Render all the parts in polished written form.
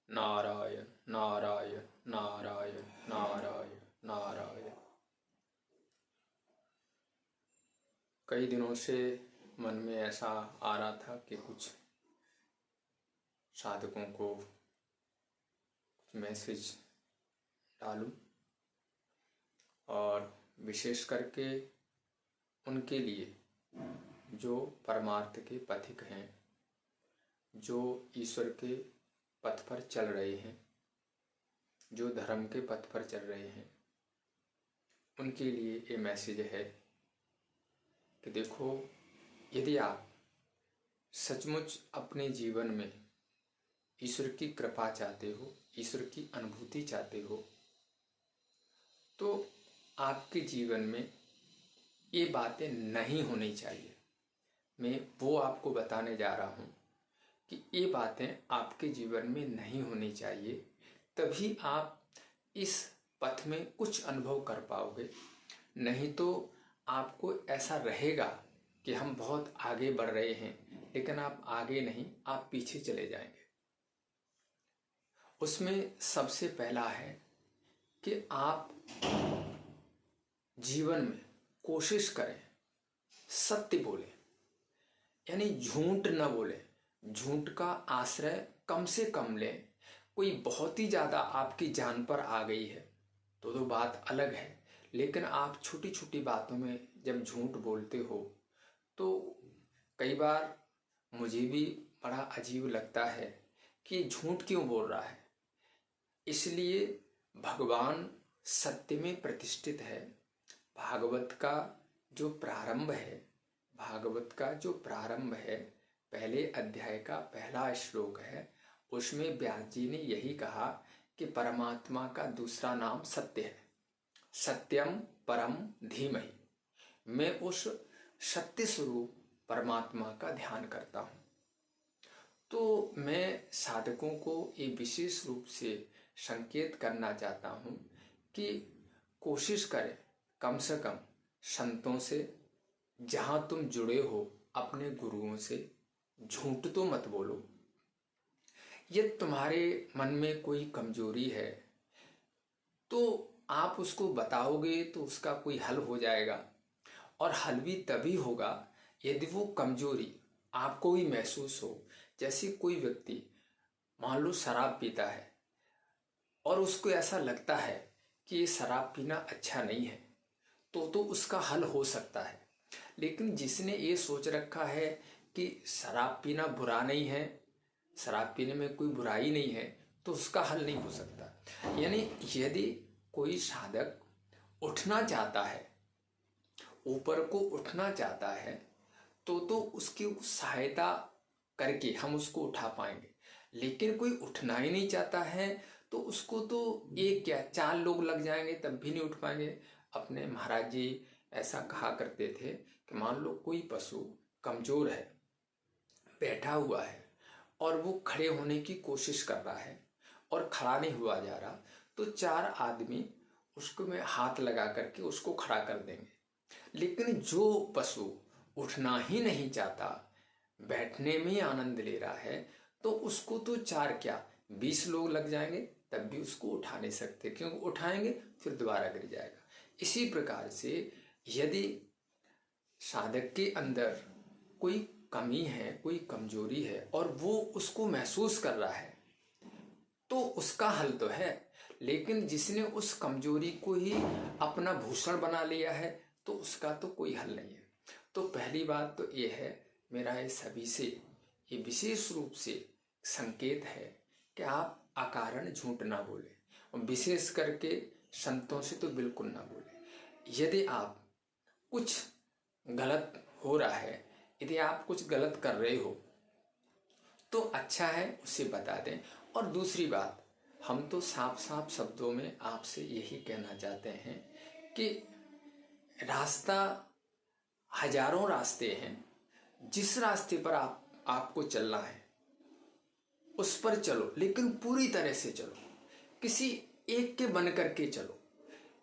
नारायण नारायण नारायण नारायण नारायण। कई दिनों से मन में ऐसा आ रहा था कि कुछ साधकों को मैसेज डालूं और विशेष करके उनके लिए जो परमार्थ के पथिक हैं, जो ईश्वर के पथ पर चल रहे हैं, जो धर्म के पथ पर चल रहे हैं, उनके लिए ये मैसेज है कि देखो, यदि आप सचमुच अपने जीवन में ईश्वर की कृपा चाहते हो, ईश्वर की अनुभूति चाहते हो, तो आपके जीवन में ये बातें नहीं होनी चाहिए। मैं वो आपको बताने जा रहा हूँ कि ये बातें आपके जीवन में नहीं होनी चाहिए, तभी आप इस पथ में कुछ अनुभव कर पाओगे। नहीं तो आपको ऐसा रहेगा कि हम बहुत आगे बढ़ रहे हैं, लेकिन आप आगे नहीं, आप पीछे चले जाएंगे। उसमें सबसे पहला है कि आप जीवन में कोशिश करें सत्य बोलें, यानी झूठ न बोलें। झूठ का आश्रय कम से कम लें। कोई बहुत ही ज़्यादा आपकी जान पर आ गई है तो बात अलग है, लेकिन आप छोटी छोटी बातों में जब झूठ बोलते हो तो कई बार मुझे भी बड़ा अजीब लगता है कि झूठ क्यों बोल रहा है। इसलिए भगवान सत्य में प्रतिष्ठित है। भागवत का जो प्रारंभ है, पहले अध्याय का पहला श्लोक है, उसमें व्यास जी ने यही कहा कि परमात्मा का दूसरा नाम सत्य है। सत्यम परम धीमहि। मैं उस सत्य स्वरूप परमात्मा का ध्यान करता हूँ। तो मैं साधकों को ये विशेष रूप से संकेत करना चाहता हूँ कि कोशिश करें कम से कम संतों से, जहाँ तुम जुड़े हो अपने गुरुओं से, झूठ तो मत बोलो। ये तुम्हारे मन में कोई कमजोरी है तो आप उसको बताओगे तो उसका कोई हल हो जाएगा, और हल भी तभी होगा यदि वो कमजोरी आपको ही महसूस हो। जैसे कोई व्यक्ति मान लो शराब पीता है और उसको ऐसा लगता है कि ये शराब पीना अच्छा नहीं है, तो उसका हल हो सकता है। लेकिन जिसने ये सोच रखा है कि शराब पीना बुरा नहीं है, शराब पीने में कोई बुराई नहीं है, तो उसका हल नहीं हो सकता। यानी यदि कोई साधक उठना चाहता है, ऊपर को उठना चाहता है, तो उसकी सहायता करके हम उसको उठा पाएंगे। लेकिन कोई उठना ही नहीं चाहता है तो उसको तो एक क्या 4 लोग लग जाएंगे तब भी नहीं उठ पाएंगे। अपने महाराज जी ऐसा कहा करते थे कि मान लो कोई पशु कमजोर है, बैठा हुआ है और वो खड़े होने की कोशिश कर रहा है और खड़ा नहीं हुआ जा रहा, तो 4 आदमी उसको में हाथ लगा करके उसको खड़ा कर देंगे। लेकिन जो पशु उठना ही नहीं चाहता, बैठने में आनंद ले रहा है, तो उसको तो 4 क्या 20 लोग लग जाएंगे तब भी उसको उठा नहीं सकते, क्योंकि उठाएंगे फिर दोबारा गिर जाएगा। इसी प्रकार से यदि साधक के अंदर कोई कमी है, कोई कमजोरी है और वो उसको महसूस कर रहा है, तो उसका हल तो है। लेकिन जिसने उस कमजोरी को ही अपना भूषण बना लिया है, तो उसका तो कोई हल नहीं है। तो पहली बात तो ये है, मेरा ये सभी से ये विशेष रूप से संकेत है कि आप अकारण झूठ ना बोले, और विशेष करके संतों से तो बिल्कुल ना बोले। यदि आप कुछ गलत हो रहा है, यदि आप कुछ गलत कर रहे हो तो अच्छा है उसे बता दें। और दूसरी बात, हम तो साफ साफ शब्दों में आपसे यही कहना चाहते हैं कि रास्ता हजारों रास्ते हैं, जिस रास्ते पर आपको चलना है उस पर चलो, लेकिन पूरी तरह से चलो, किसी एक के बन करके चलो।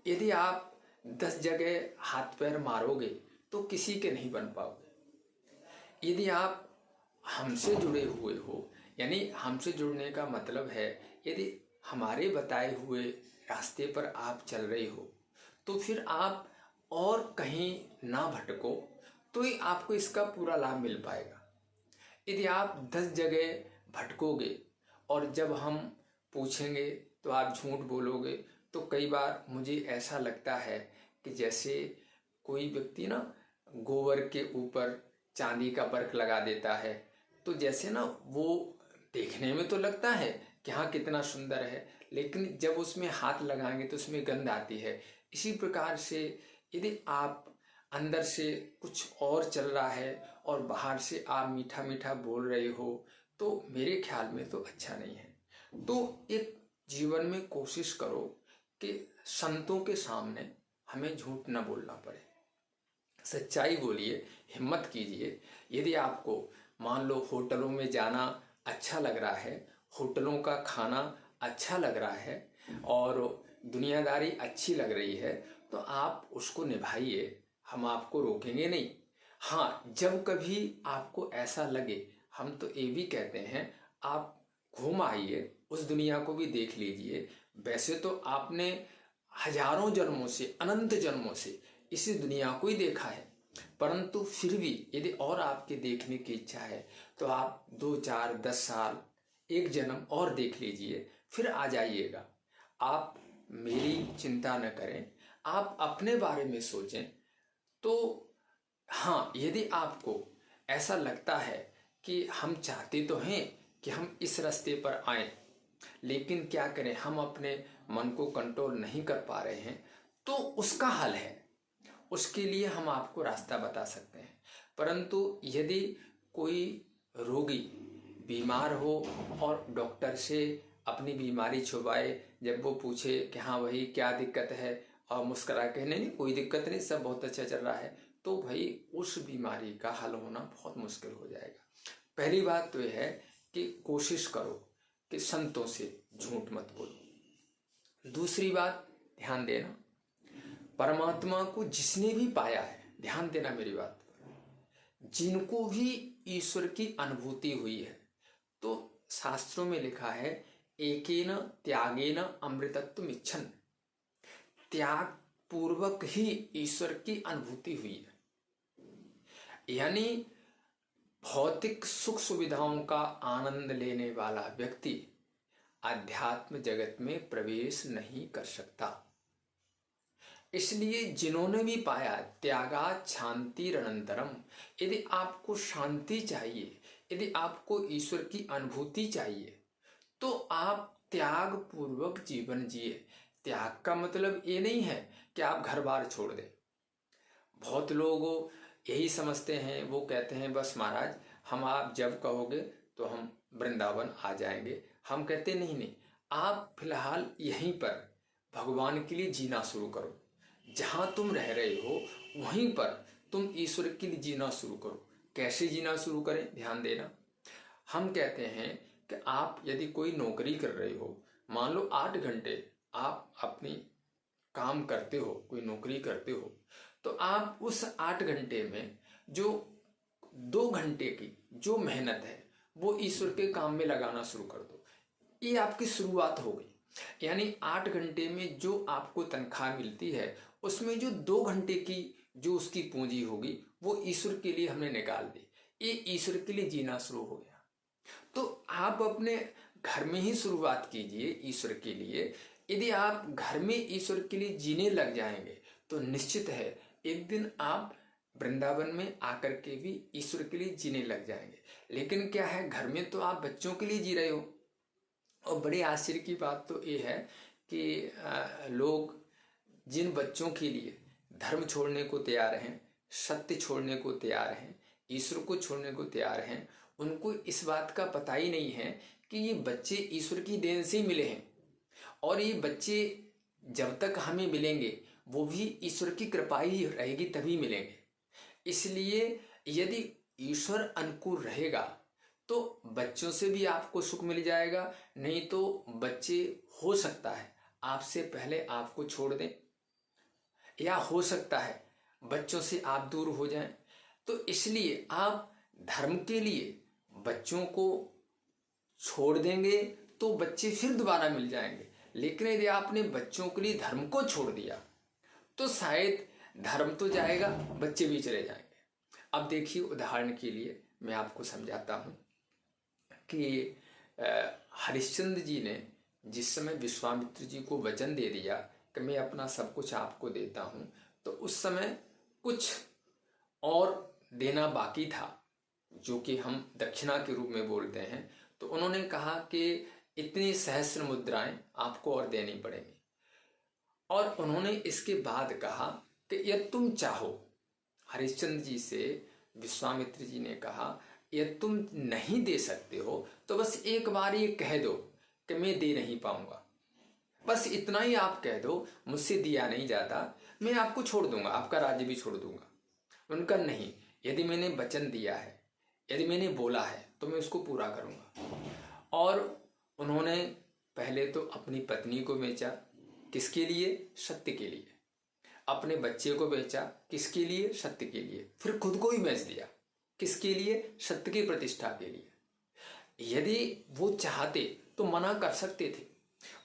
यदि आप 10 जगह हाथ पैर मारोगे तो किसी के नहीं बन पाओगे। यदि आप हमसे जुड़े हुए हो, यानी हमसे जुड़ने का मतलब है, यदि हमारे बताए हुए रास्ते पर आप चल रहे हो तो फिर आप और कहीं ना भटको, तो ही आपको इसका पूरा लाभ मिल पाएगा। यदि आप 10 जगह भटकोगे और जब हम पूछेंगे तो आप झूठ बोलोगे, तो कई बार मुझे ऐसा लगता है कि जैसे कोई व्यक्ति ना गोबर के ऊपर चांदी का बर्क लगा देता है, तो जैसे ना वो देखने में तो लगता है कि हाँ कितना सुंदर है, लेकिन जब उसमें हाथ लगाएंगे तो उसमें गंध आती है। इसी प्रकार से यदि आप अंदर से कुछ और चल रहा है और बाहर से आप मीठा मीठा बोल रहे हो, तो मेरे ख्याल में तो अच्छा नहीं है। तो एक जीवन में कोशिश करो कि संतों के सामने हमें झूठ न बोलना पड़े, सच्चाई बोलिए, हिम्मत कीजिए। यदि आपको मान लो होटलों में जाना अच्छा लग रहा है, होटलों का खाना अच्छा लग रहा है और दुनियादारी अच्छी लग रही है, तो आप उसको निभाइए, हम आपको रोकेंगे नहीं। हाँ, जब कभी आपको ऐसा लगे, हम तो ये भी कहते हैं आप घूम आइए, उस दुनिया को भी देख लीजिए। वैसे तो आपने हजारों जन्मों से, अनंत जन्मों से इसी दुनिया को ही देखा है, परंतु फिर भी यदि और आपके देखने की इच्छा है तो आप 2, 4, 10 साल, एक जन्म और देख लीजिए, फिर आ जाइएगा। आप मेरी चिंता न करें, आप अपने बारे में सोचें। तो हाँ, यदि आपको ऐसा लगता है कि हम चाहते तो हैं कि हम इस रास्ते पर आएं, लेकिन क्या करें, हम अपने मन को कंट्रोल नहीं कर पा रहे हैं, तो उसका हल है, उसके लिए हम आपको रास्ता बता सकते हैं। परंतु यदि कोई रोगी बीमार हो और डॉक्टर से अपनी बीमारी छुपाए, जब वो पूछे कि हाँ भाई क्या दिक्कत है, और मुस्करा के नहीं नहीं कोई दिक्कत नहीं, सब बहुत अच्छा चल रहा है, तो भाई उस बीमारी का हल होना बहुत मुश्किल हो जाएगा। पहली बात तो यह है कि कोशिश करो कि संतों से झूठ मत बोलो। दूसरी बात, ध्यान देना, परमात्मा को जिसने भी पाया है, ध्यान देना मेरी बात, जिनको भी ईश्वर की अनुभूति हुई है, तो शास्त्रों में लिखा है एकेन त्यागेन अमृतत्व इच्छन, त्याग पूर्वक ही ईश्वर की अनुभूति हुई है। यानी भौतिक सुख सुविधाओं का आनंद लेने वाला व्यक्ति आध्यात्म जगत में प्रवेश नहीं कर सकता। इसलिए जिन्होंने भी पाया त्यागात् शांतिरनंतरम, यदि आपको शांति चाहिए, यदि आपको ईश्वर की अनुभूति चाहिए, तो आप त्याग पूर्वक जीवन जिए। त्याग का मतलब ये नहीं है कि आप घर बार छोड़ दें। बहुत लोग यही समझते हैं, वो कहते हैं बस महाराज हम आप जब कहोगे तो हम वृंदावन आ जाएंगे। हम कहते नहीं नहीं, आप फिलहाल यहीं पर भगवान के लिए जीना शुरू करो। जहां तुम रह रहे हो वहीं पर तुम ईश्वर के लिए जीना शुरू करो। कैसे जीना शुरू करें, ध्यान देना। हम कहते हैं कि आप यदि कोई नौकरी कर रहे हो, मान लो 8 घंटे आप अपनी काम करते हो, कोई नौकरी करते हो, तो आप उस 8 घंटे में जो 2 घंटे की जो मेहनत है वो ईश्वर के काम में लगाना शुरू कर दो। ये आपकी शुरुआत हो गई। यानी 8 घंटे में जो आपको तनख्वाह मिलती है, उसमें जो 2 घंटे की जो उसकी पूंजी होगी वो ईश्वर के लिए हमने निकाल दी। ये ईश्वर के लिए जीना शुरू हो गया। तो आप अपने घर में ही शुरुआत कीजिए ईश्वर के लिए। यदि आप घर में ईश्वर के लिए जीने लग जाएंगे तो निश्चित है एक दिन आप वृंदावन में आकर के भी ईश्वर के लिए जीने लग जाएंगे। लेकिन क्या है, घर में तो आप बच्चों के लिए जी रहे हो। और बड़ी आश्चर्य की बात तो ये है कि लोग जिन बच्चों के लिए धर्म छोड़ने को तैयार हैं, सत्य छोड़ने को तैयार हैं, ईश्वर को छोड़ने को तैयार हैं, उनको इस बात का पता ही नहीं है कि ये बच्चे ईश्वर की देन से मिले हैं, और ये बच्चे जब तक हमें मिलेंगे वो भी ईश्वर की कृपा ही रहेगी, तभी मिलेंगे। इसलिए यदि ईश्वर अनुकूल रहेगा तो बच्चों से भी आपको सुख मिल जाएगा। नहीं तो बच्चे हो सकता है आपसे पहले आपको छोड़ दें, या हो सकता है बच्चों से आप दूर हो जाएं। तो इसलिए आप धर्म के लिए बच्चों को छोड़ देंगे तो बच्चे फिर दोबारा मिल जाएंगे, लेकिन यदि आपने बच्चों के लिए धर्म को छोड़ दिया तो शायद धर्म तो जाएगा, बच्चे भी चले जाएंगे। अब देखिए, उदाहरण के लिए मैं आपको समझाता हूँ कि हरिश्चंद्र जी ने जिस समय विश्वामित्र जी को वचन दे दिया कि मैं अपना सब कुछ आपको देता हूँ, तो उस समय कुछ और देना बाकी था, जो कि हम दक्षिणा के रूप में बोलते हैं। तो उन्होंने कहा कि इतनी सहस्र मुद्राएं आपको और देनी पड़ेंगी। और उन्होंने इसके बाद कहा कि यदि तुम चाहो, हरिश्चंद्र जी से विश्वामित्र जी ने कहा, यदि तुम नहीं दे सकते हो तो बस एक बार ये कह दो कि मैं दे नहीं पाऊंगा, बस इतना ही आप कह दो, मुझसे दिया नहीं जाता, मैं आपको छोड़ दूंगा, आपका राज्य भी छोड़ दूंगा। उनका नहीं, यदि मैंने वचन दिया है, यदि मैंने बोला है तो मैं उसको पूरा करूंगा। और उन्होंने पहले तो अपनी पत्नी को बेचा, किसके लिए? सत्य के लिए। अपने बच्चे को बेचा, किसके लिए? सत्य के लिए। फिर खुद को ही बेच दिया, किसके लिए? सत्य की प्रतिष्ठा के लिए। यदि वो चाहते तो मना कर सकते थे,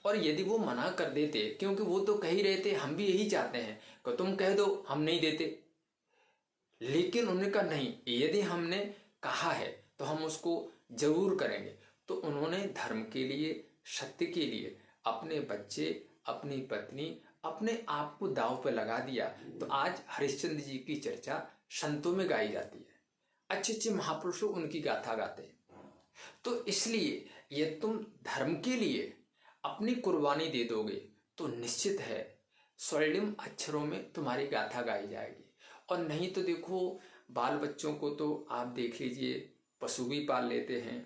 और यदि वो मना कर देते, क्योंकि वो तो कह ही रहे थे हम भी यही चाहते हैं कि तुम कह दो, हम नहीं देते, लेकिन उन्होंने कहा नहीं, यदि हमने कहा है तो हम उसको जरूर करेंगे। तो उन्होंने धर्म के लिए, सत्य के लिए अपने बच्चे, अपनी पत्नी, अपने आप को दांव पे लगा दिया। तो आज हरिश्चंद्र जी की चर्चा संतों में गाई जाती है, अच्छे अच्छे महापुरुषों उनकी गाथा गाते हैं। तो इसलिए ये तुम धर्म के लिए अपनी कुर्बानी दे दोगे तो निश्चित है स्वर्णिम अक्षरों में तुम्हारी गाथा गाई जाएगी। और नहीं तो देखो, बाल बच्चों को तो आप देख लीजिए, पशु भी पाल लेते हैं,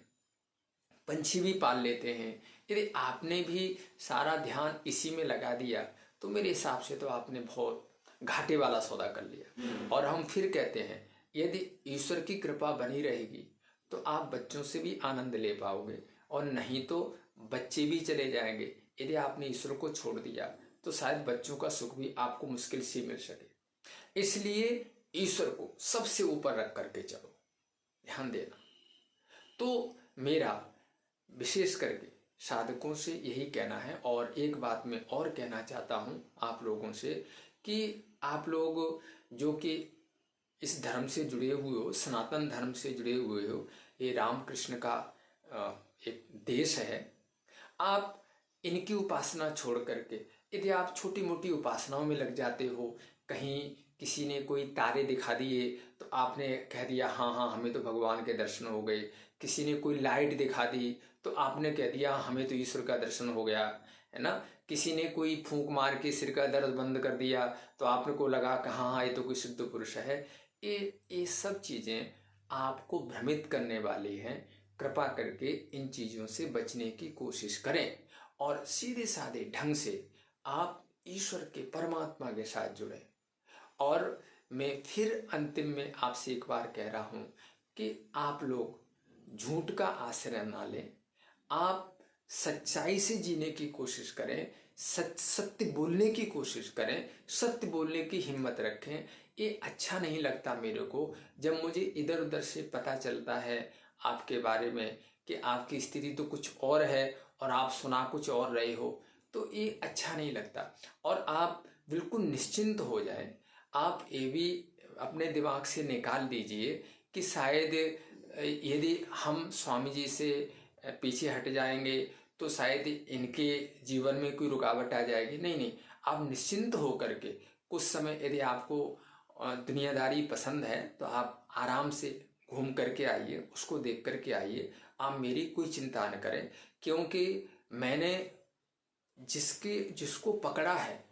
पंछी भी पाल लेते हैं। यदि आपने भी सारा ध्यान इसी में लगा दिया तो मेरे हिसाब से तो आपने बहुत घाटे वाला सौदा कर लिया। और हम फिर कहते हैं, यदि ईश्वर की कृपा बनी रहेगी तो आप बच्चों से भी आनंद ले पाओगे, और नहीं तो बच्चे भी चले जाएंगे। यदि आपने ईश्वर को छोड़ दिया तो शायद बच्चों का सुख भी आपको मुश्किल से मिल सके। इसलिए ईश्वर को सबसे ऊपर रख करके चलो, ध्यान देना। तो मेरा विशेष करके साधकों से यही कहना है। और एक बात मैं और कहना चाहता हूँ आप लोगों से, कि आप लोग जो कि इस धर्म से जुड़े हुए हो, सनातन धर्म से जुड़े हुए हो, ये रामकृष्ण का एक देश है, आप इनकी उपासना छोड़ करके यदि आप छोटी मोटी उपासनाओं में लग जाते हो, कहीं किसी ने कोई तारे दिखा दिए तो आपने कह दिया हाँ हाँ हमें तो भगवान के दर्शन हो गए, किसी ने कोई लाइट दिखा दी तो आपने कह दिया हमें तो ईश्वर का दर्शन हो गया, है ना। किसी ने कोई फूंक मार के सिर का दर्द बंद कर दिया तो आपने को लगा कि हाँ हाँ ये तो कोई सिद्ध पुरुष है। ये सब चीज़ें आपको भ्रमित करने वाली हैं। कृपा करके इन चीज़ों से बचने की कोशिश करें और सीधे साधे ढंग से आप ईश्वर के, परमात्मा के साथ जुड़ें। और मैं फिर अंतिम में आपसे एक बार कह रहा हूँ कि आप लोग झूठ का आश्रय ना लें, आप सच्चाई से जीने की कोशिश करें, सत्य बोलने की कोशिश करें, सत्य बोलने की हिम्मत रखें। ये अच्छा नहीं लगता मेरे को जब मुझे इधर उधर से पता चलता है आपके बारे में कि आपकी स्थिति तो कुछ और है और आप सुना कुछ और रहे हो, तो ये अच्छा नहीं लगता। और आप बिल्कुल निश्चिंत हो जाएं। आप ये भी अपने दिमाग से निकाल दीजिए कि शायद यदि हम स्वामी जी से पीछे हट जाएंगे तो शायद इनके जीवन में कोई रुकावट आ जाएगी। नहीं नहीं, आप निश्चिंत हो करके कुछ समय, यदि आपको दुनियादारी पसंद है तो आप आराम से घूम करके आइए, उसको देख करके आइए। आप मेरी कोई चिंता न करें, क्योंकि मैंने जिसको पकड़ा है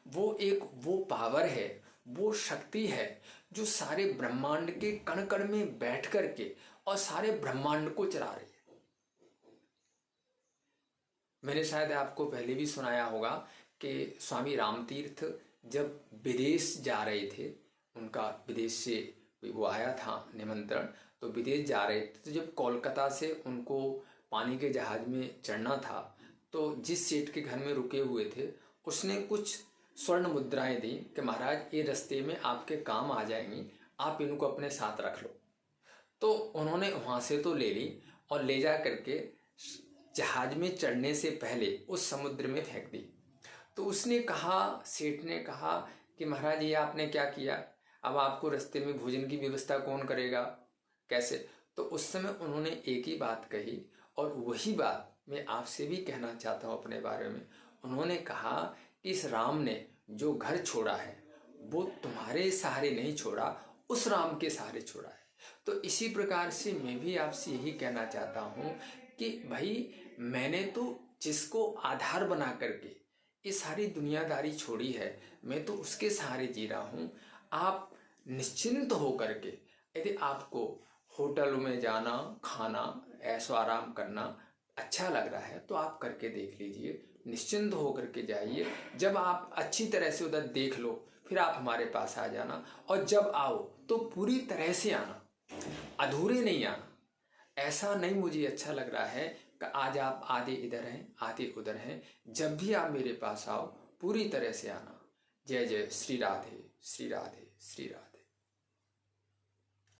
वो पावर है, वो शक्ति है जो सारे ब्रह्मांड के कण कण में बैठ करके और सारे ब्रह्मांड को चला रही है। मैंने शायद आपको पहले भी सुनाया होगा कि स्वामी रामतीर्थ जब विदेश जा रहे थे, उनका विदेश से वो आया था निमंत्रण, तो विदेश जा रहे थे, तो जब कोलकाता से उनको पानी के जहाज में चढ़ना था तो जिस सेठ के घर में रुके हुए थे उसने कुछ स्वर्ण मुद्राएं दी कि महाराज ये रास्ते में आपके काम आ जाएंगी, आप इनको अपने साथ रख लो। तो उन्होंने वहाँ से तो ले ली और ले जा करके जहाज में चढ़ने से पहले उस समुद्र में फेंक दी। तो उसने कहा, सेठ ने कहा कि महाराज ये आपने क्या किया, अब आपको रास्ते में भोजन की व्यवस्था कौन करेगा, कैसे। तो उस समय उन्होंने एक ही बात कही, और वही बात मैं आपसे भी कहना चाहता हूँ अपने बारे में। उन्होंने कहा कि इस राम ने जो घर छोड़ा है वो तुम्हारे सहारे नहीं छोड़ा, उस राम के सहारे छोड़ा है। तो इसी प्रकार से मैं भी आपसे यही कहना चाहता हूँ कि भाई मैंने तो जिसको आधार बना करके ये सारी दुनियादारी छोड़ी है, मैं तो उसके सहारे जी रहा हूँ। आप निश्चिंत हो करके, यदि आपको होटल में जाना, खाना, ऐशो आराम करना अच्छा लग रहा है तो आप करके देख लीजिए, निश्चिंत हो करके जाइए। जब आप अच्छी तरह से उधर देख लो फिर आप हमारे पास आ जाना, और जब आओ तो पूरी तरह से आना, अधूरे नहीं आना। ऐसा नहीं मुझे अच्छा लग रहा है कि आज आप आधे इधर हैं आधे उधर हैं। जब भी आप मेरे पास आओ पूरी तरह से आना। जय जय श्री राधे श्री राधे श्री राधे।